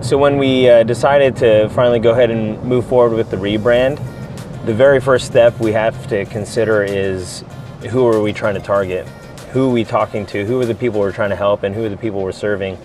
So when we decided to finally go ahead and move forward with the rebrand, the very first step we have to consider is who are we trying to target? Who are we talking to? Who are the people we're trying to help, and who are the people we're serving?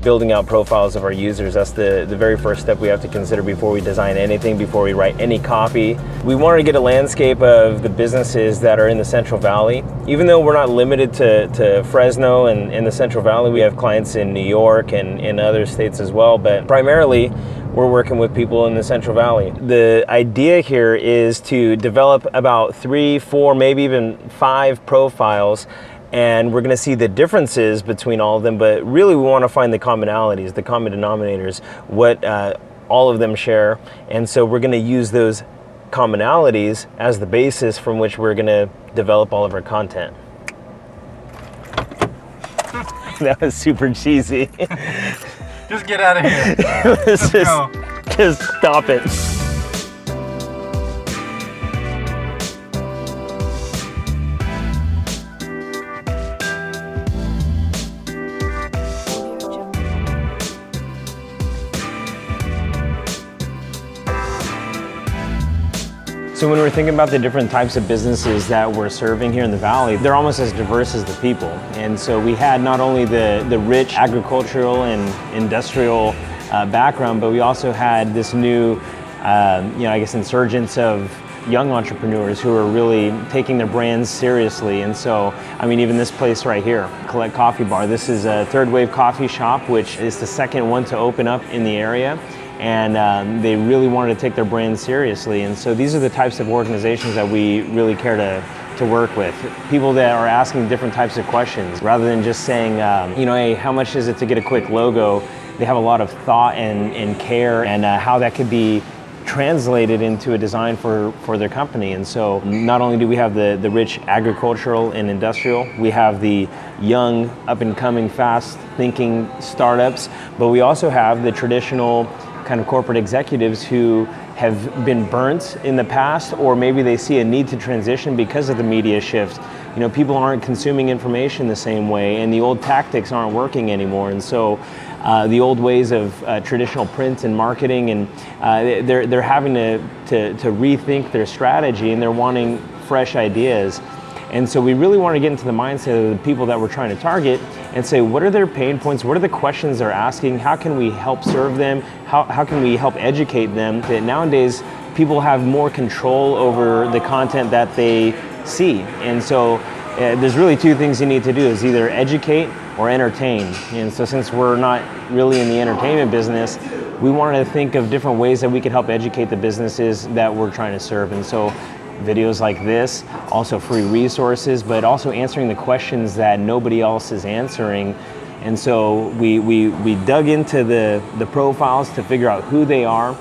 Building out profiles of our users, that's the very first step we have to consider before we design anything, before we write any copy. We wanted to get a landscape of the businesses that are in the Central Valley. Even though we're not limited to Fresno and in the Central Valley, we have clients in New York and in other states as well, but primarily we're working with people in the Central Valley. The idea here is to develop about 3, 4, maybe even 5 profiles, and we're going to see the differences between all of them, but really we want to find the commonalities, the common denominators, what all of them share. And so we're going to use those commonalities as the basis from which we're going to develop all of our content. That was super cheesy. Just get out of here. Let's go. Just stop it. So when we're thinking about the different types of businesses that we're serving here in the Valley, they're almost as diverse as the people. And so we had not only the rich agricultural and industrial background, but we also had this new, I guess, insurgence of young entrepreneurs who are really taking their brands seriously. And so, I mean, even this place right here, Collect Coffee Bar, this is a Third Wave coffee shop, which is the second one to open up in the area. And they really wanted to take their brand seriously. And so these are the types of organizations that we really care to work with. People that are asking different types of questions rather than just saying, hey, how much is it to get a quick logo? They have a lot of thought and care and how that could be translated into a design for their company. And so not only do we have the rich agricultural and industrial, we have the young, up and coming, fast thinking startups, but we also have the traditional kind of corporate executives who have been burnt in the past, or maybe they see a need to transition because of the media shift. People aren't consuming information the same way, and the old tactics aren't working anymore. And so the old ways of traditional print and marketing, and they're having to rethink their strategy, and they're wanting fresh ideas. And so we really want to get into the mindset of the people that we're trying to target and say, what are their pain points? What are the questions they're asking? How can we help serve them? How can we help educate them? That nowadays, people have more control over the content that they see. And so there's really 2 things you need to do, is either educate or entertain. And so since we're not really in the entertainment business, we wanted to think of different ways that we could help educate the businesses that we're trying to serve. And so videos like this, also free resources, but also answering the questions that nobody else is answering. And so we dug into the profiles to figure out who they are.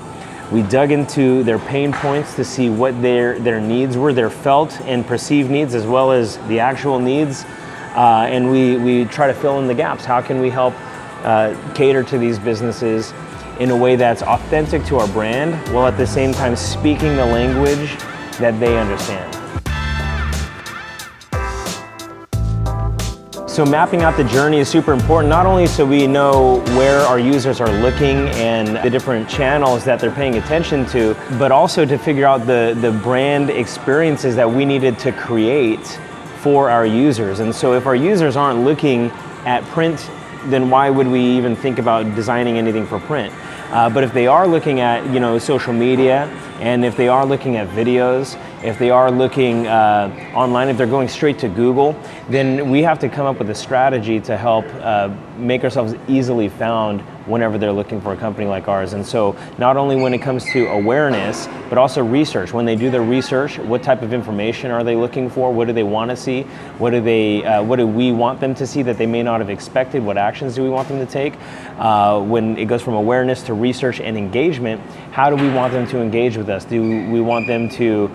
We dug into their pain points to see what their needs were, their felt and perceived needs, as well as the actual needs. And we try to fill in the gaps. How can we help cater to these businesses in a way that's authentic to our brand, while at the same time speaking the language that they understand. So mapping out the journey is super important, not only so we know where our users are looking and the different channels that they're paying attention to, but also to figure out the brand experiences that we needed to create for our users. And so if our users aren't looking at print, then why would we even think about designing anything for print? But if they are looking at social media, and if they are looking at videos, if they are looking online, if they're going straight to Google, then we have to come up with a strategy to help make ourselves easily found whenever they're looking for a company like ours. And so not only when it comes to awareness, but also research. When they do their research, what type of information are they looking for? What do they want to see? What do we want them to see that they may not have expected? What actions do we want them to take? When it goes from awareness to research and engagement, how do we want them to engage with us? Do we want them to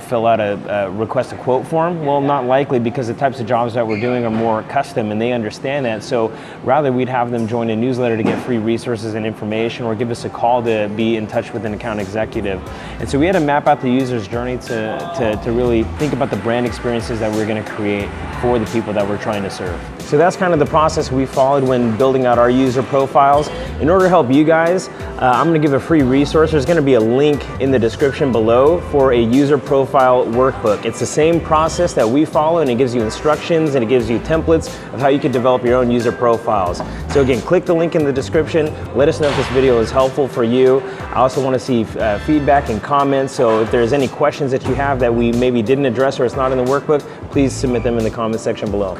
fill out a request a quote form? Well, not likely, because the types of jobs that we're doing are more custom and they understand that. So rather we'd have them join a newsletter to get free resources and information, or give us a call to be in touch with an account executive. And so we had to map out the user's journey to really think about the brand experiences that we're going to create for the people that we're trying to serve. So that's kind of the process we followed when building out our user profiles. In order to help you guys, I'm going to give a free resource. There's going to be a link in the description below for a user profile workbook. It's the same process that we follow, and it gives you instructions and it gives you templates of how you can develop your own user profiles. So again, click the link in the description. Let us know if this video is helpful for you. I also want to see feedback and comments. So if there's any questions that you have that we maybe didn't address or it's not in the workbook, please submit them in the comment section below.